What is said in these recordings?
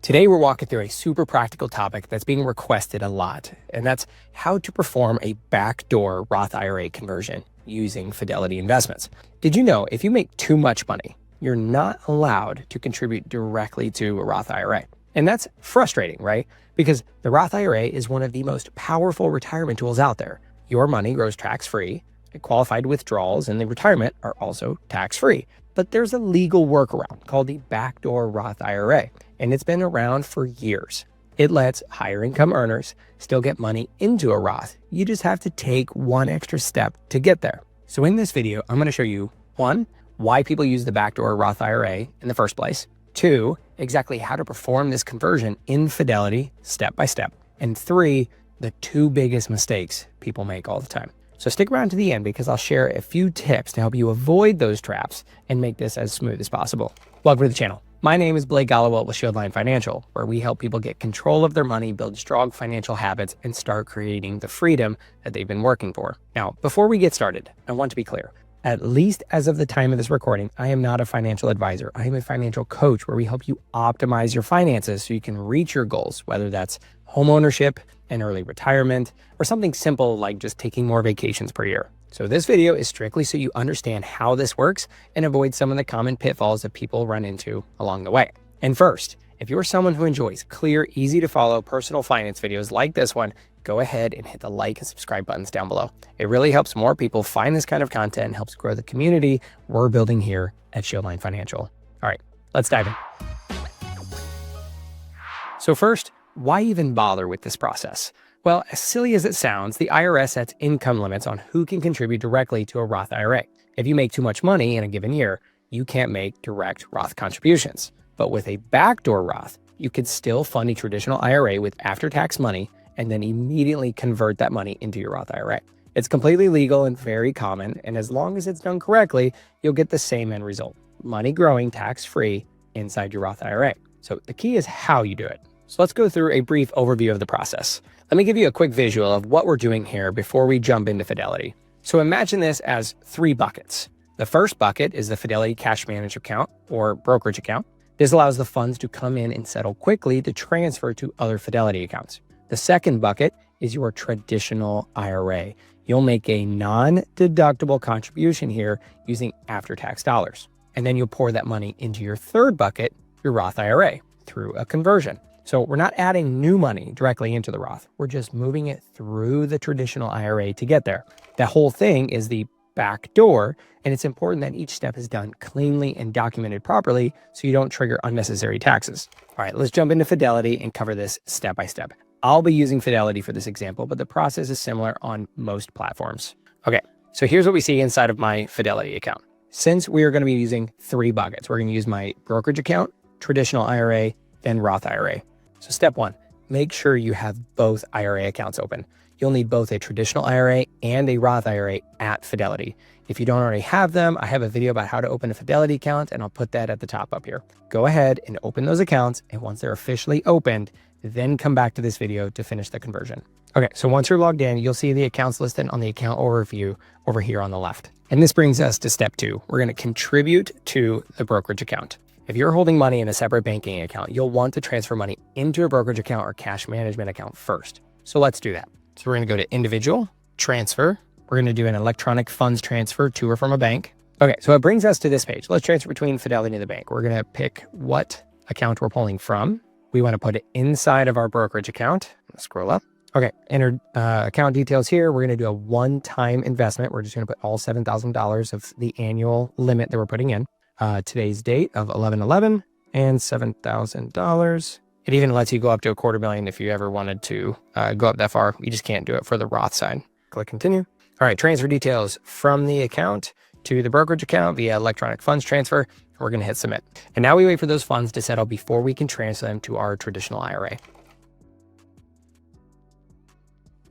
Today, we're walking through a super practical topic that's being requested a lot, and that's how to perform a backdoor Roth IRA conversion using Fidelity Investments. Did you know if you make too much money, you're not allowed to contribute directly to a Roth IRA? And that's frustrating, right? Because the Roth IRA is one of the most powerful retirement tools out there. Your money grows tax-free, qualified withdrawals in the retirement are also tax-free. But there's a legal workaround called the Backdoor Roth IRA, and it's been around for years. It lets higher income earners still get money into a Roth. You just have to take one extra step to get there. So in this video, I'm going to show you 1, why people use the Backdoor Roth IRA in the first place, 2, exactly how to perform this conversion in Fidelity step by step, and 3, the 2 biggest mistakes people make all the time. So stick around to the end because I'll share a few tips to help you avoid those traps and make this as smooth as possible. Welcome to the channel. My name is Blake Gallowell with Shieldline Financial, where we help people get control of their money, build strong financial habits, and start creating the freedom that they've been working for. Now, before we get started, I want to be clear. At least as of the time of this recording, I am not a financial advisor. I am a financial coach where we help you optimize your finances so you can reach your goals, whether that's home ownership, an early retirement, or something simple like just taking more vacations per year. So this video is strictly so you understand how this works and avoid some of the common pitfalls that people run into along the way. And first, if you're someone who enjoys clear, easy to follow personal finance videos like this one, go ahead and hit the like and subscribe buttons down below. It really helps more people find this kind of content and helps grow the community we're building here at Shieldline Financial. All right, let's dive in. So first, why even bother with this process? Well, as silly as it sounds, the IRS sets income limits on who can contribute directly to a Roth IRA. If you make too much money in a given year, you can't make direct Roth contributions. But with a backdoor Roth, you could still fund a traditional IRA with after-tax money and then immediately convert that money into your Roth IRA. It's completely legal and very common, and as long as it's done correctly, you'll get the same end result: money growing tax-free inside your Roth IRA. So the key is how you do it. So let's go through a brief overview of the process. Let me give you a quick visual of what we're doing here before we jump into Fidelity. So imagine this as 3 buckets. The first bucket is the Fidelity Cash Managed Account or brokerage account. This allows the funds to come in and settle quickly to transfer to other Fidelity accounts. The second bucket is your traditional IRA. You'll make a non-deductible contribution here using after-tax dollars. And then you'll pour that money into your third bucket, your Roth IRA, through a conversion. So we're not adding new money directly into the Roth. We're just moving it through the traditional IRA to get there. The whole thing is the back door, and it's important that each step is done cleanly and documented properly so you don't trigger unnecessary taxes. All right, let's jump into Fidelity and cover this step by step. I'll be using Fidelity for this example, but the process is similar on most platforms. Okay, so here's what we see inside of my Fidelity account. Since we are going to be using 3 buckets, we're going to use my brokerage account, traditional IRA, then Roth IRA. So step 1, make sure you have both IRA accounts open. You'll need both a traditional IRA and a Roth IRA at Fidelity. If you don't already have them, I have a video about how to open a Fidelity account, and I'll put that at the top up here. Go ahead and open those accounts, and once they're officially opened, then come back to this video to finish the conversion. Okay, so once you're logged in, you'll see the accounts listed on the account overview over here on the left. And this brings us to step 2. We're going to contribute to the brokerage account. If you're holding money in a separate banking account, you'll want to transfer money into a brokerage account or cash management account first. So let's do that. So we're going to go to Individual, Transfer. We're going to do an electronic funds transfer to or from a bank. Okay, so it brings us to this page. Let's transfer between Fidelity and the bank. We're going to pick what account we're pulling from. We want to put it inside of our brokerage account. Let's scroll up. Okay, enter account details here. We're going to do a one-time investment. We're just going to put all $7,000 of the annual limit that we're putting in. Today's date of 11/11 and $7,000. It even lets you go up to $250,000 if you ever wanted to go up that far. You just can't do it for the Roth side. Click continue. All right, transfer details from the account to the brokerage account via electronic funds transfer. We're going to hit submit. And now we wait for those funds to settle before we can transfer them to our traditional IRA.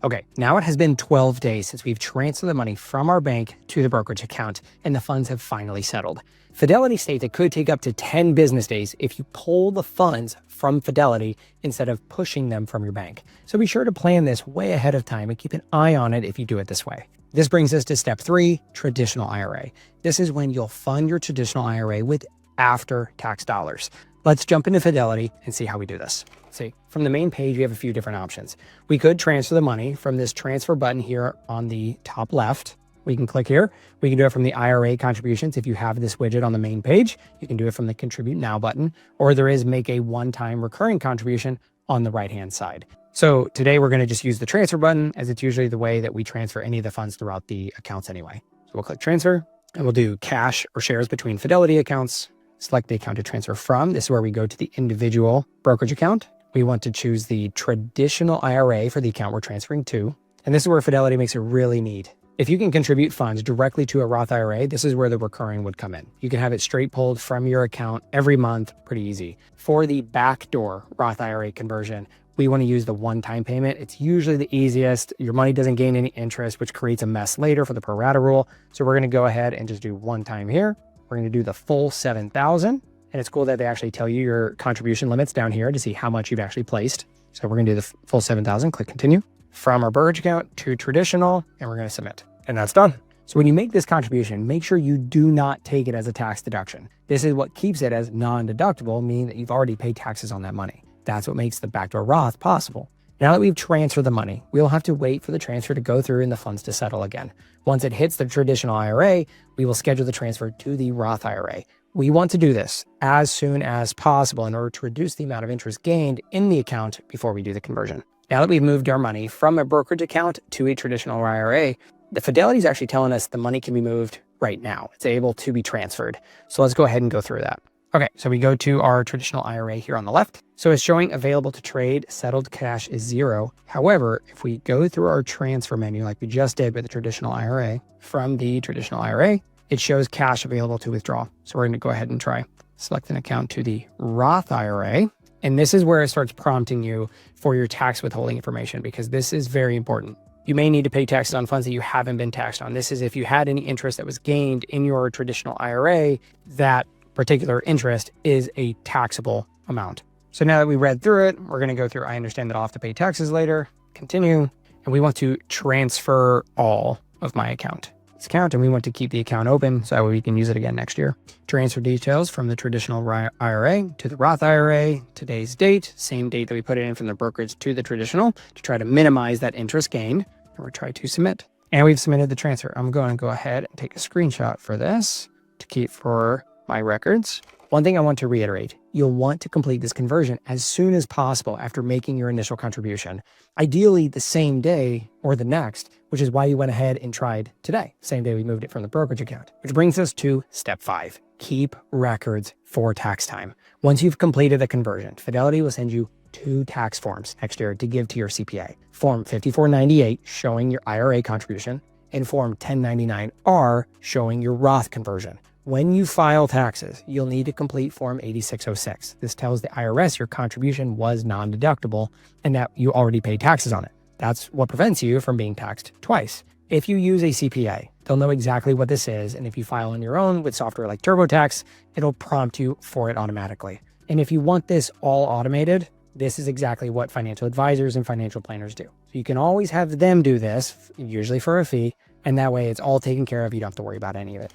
Okay, now it has been 12 days since we've transferred the money from our bank to the brokerage account, and the funds have finally settled. Fidelity states it could take up to 10 business days if you pull the funds from Fidelity instead of pushing them from your bank. So be sure to plan this way ahead of time and keep an eye on it if you do it this way. This brings us to step 3, traditional IRA. This is when you'll fund your traditional IRA with after-tax dollars. Let's jump into Fidelity and see how we do this. See, from the main page, we have a few different options. We could transfer the money from this transfer button here on the top left. We can click here. We can do it from the IRA contributions. If you have this widget on the main page, you can do it from the Contribute Now button, or there is make a one-time recurring contribution on the right-hand side. So today we're going to just use the transfer button, as it's usually the way that we transfer any of the funds throughout the accounts anyway. So we'll click transfer and we'll do cash or shares between Fidelity accounts. Select the account to transfer from. This is where we go to the individual brokerage account. We want to choose the traditional IRA for the account we're transferring to. And this is where Fidelity makes it really neat. If you can contribute funds directly to a Roth IRA, this is where the recurring would come in. You can have it straight pulled from your account every month, pretty easy. For the backdoor Roth IRA conversion, we want to use the one-time payment. It's usually the easiest. Your money doesn't gain any interest, which creates a mess later for the pro-rata rule. So we're going to go ahead and just do one time here. We're going to do the full 7,000. And it's cool that they actually tell you your contribution limits down here to see how much you've actually placed. So we're going to do the full 7,000, click continue. From our brokerage account to traditional, and we're going to submit. And that's done. So when you make this contribution, make sure you do not take it as a tax deduction. This is what keeps it as non-deductible, meaning that you've already paid taxes on that money. That's what makes the backdoor Roth possible. Now that we've transferred the money, we'll have to wait for the transfer to go through and the funds to settle again. Once it hits the traditional IRA, we will schedule the transfer to the Roth IRA. We want to do this as soon as possible in order to reduce the amount of interest gained in the account before we do the conversion. Now that we've moved our money from a brokerage account to a traditional IRA, the Fidelity is actually telling us the money can be moved right now. It's able to be transferred. So let's go ahead and go through that. Okay, so we go to our traditional IRA here on the left. So it's showing available to trade, settled cash is 0. However, if we go through our transfer menu like we just did with the traditional IRA, from the traditional IRA, it shows cash available to withdraw. So we're going to go ahead and try. Select an account to the Roth IRA. And this is where it starts prompting you for your tax withholding information, because this is very important. You may need to pay taxes on funds that you haven't been taxed on. This is if you had any interest that was gained in your traditional IRA, that particular interest is a taxable amount. So now that we read through it, we're going to go through, I understand that I'll have to pay taxes later, continue, and we want to transfer all of my account. This account, and we want to keep the account open so that way we can use it again next year. Transfer details from the traditional IRA to the Roth IRA, today's date, same date that we put it in from the brokerage to the traditional to try to minimize that interest gain. And we'll try to submit. And we've submitted the transfer. I'm going to go ahead and take a screenshot for this to keep for my records. One thing I want to reiterate, you'll want to complete this conversion as soon as possible after making your initial contribution. Ideally the same day or the next, which is why you went ahead and tried today. Same day we moved it from the brokerage account. Which brings us to step 5. Keep records for tax time. Once you've completed the conversion, Fidelity will send you 2 tax forms next year to give to your CPA. Form 5498 showing your IRA contribution and Form 1099-R showing your Roth conversion. When you file taxes, you'll need to complete Form 8606. This tells the IRS your contribution was non-deductible and that you already paid taxes on it. That's what prevents you from being taxed twice. If you use a CPA, they'll know exactly what this is, and if you file on your own with software like TurboTax, it'll prompt you for it automatically. And if you want this all automated, this is exactly what financial advisors and financial planners do. So you can always have them do this, usually for a fee, and that way it's all taken care of. You don't have to worry about any of it.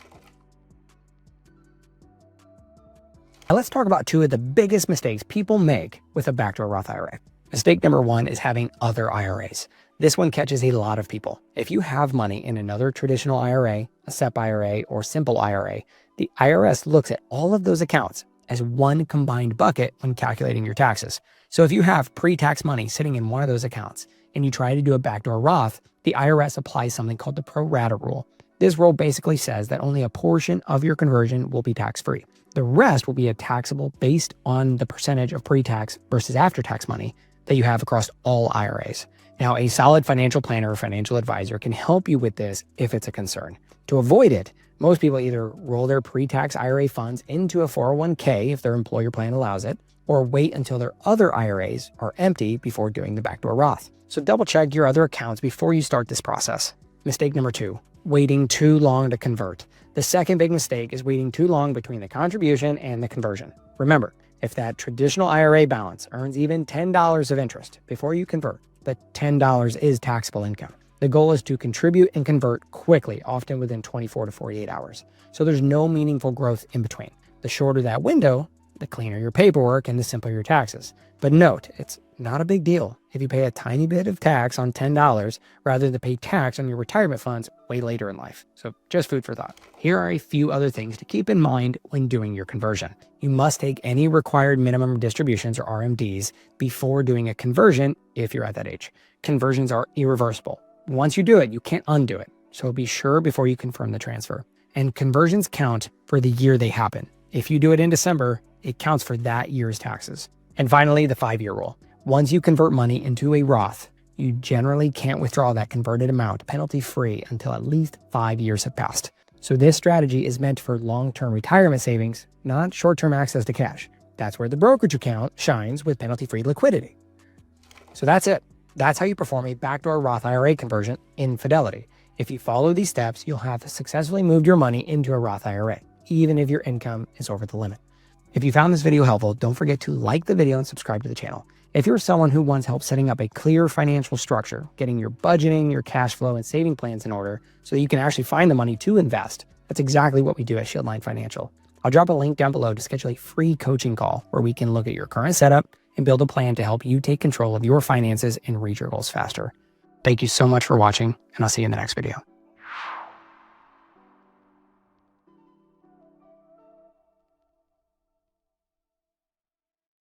Now let's talk about 2 of the biggest mistakes people make with a backdoor Roth IRA. Mistake number 1 is having other IRAs. This one catches a lot of people. If you have money in another traditional IRA, a SEP IRA, or simple IRA, the IRS looks at all of those accounts as one combined bucket when calculating your taxes. So if you have pre-tax money sitting in one of those accounts and you try to do a backdoor Roth, the IRS applies something called the Pro-Rata rule. This rule basically says that only a portion of your conversion will be tax-free. The rest will be taxable based on the percentage of pre-tax versus after-tax money that you have across all IRAs. Now, a solid financial planner or financial advisor can help you with this if it's a concern. To avoid it, most people either roll their pre-tax IRA funds into a 401k if their employer plan allows it, or wait until their other IRAs are empty before doing the backdoor Roth. So double check your other accounts before you start this process. Mistake number 2, waiting too long to convert. The second big mistake is waiting too long between the contribution and the conversion. Remember, if that traditional IRA balance earns even $10 of interest before you convert, the $10 is taxable income. The goal is to contribute and convert quickly, often within 24 to 48 hours. So there's no meaningful growth in between. The shorter that window, The cleaner your paperwork and the simpler your taxes. But note, it's not a big deal if you pay a tiny bit of tax on $10 rather than pay tax on your retirement funds way later in life. So just food for thought. Here are a few other things to keep in mind when doing your conversion. You must take any required minimum distributions or RMDs before doing a conversion if you're at that age. Conversions are irreversible. Once you do it, you can't undo it. So be sure before you confirm the transfer. And conversions count for the year they happen. If you do it in December, it counts for that year's taxes. And finally, the 5-year rule. Once you convert money into a Roth, you generally can't withdraw that converted amount penalty-free until at least 5 years have passed. So this strategy is meant for long-term retirement savings, not short-term access to cash. That's where the brokerage account shines with penalty-free liquidity. So that's it. That's how you perform a backdoor Roth IRA conversion in Fidelity. If you follow these steps, you'll have successfully moved your money into a Roth IRA, even if your income is over the limit. If you found this video helpful, don't forget to like the video and subscribe to the channel. If you're someone who wants help setting up a clear financial structure, getting your budgeting, your cash flow, and saving plans in order so that you can actually find the money to invest, that's exactly what we do at Shieldline Financial. I'll drop a link down below to schedule a free coaching call where we can look at your current setup and build a plan to help you take control of your finances and reach your goals faster. Thank you so much for watching, and I'll see you in the next video.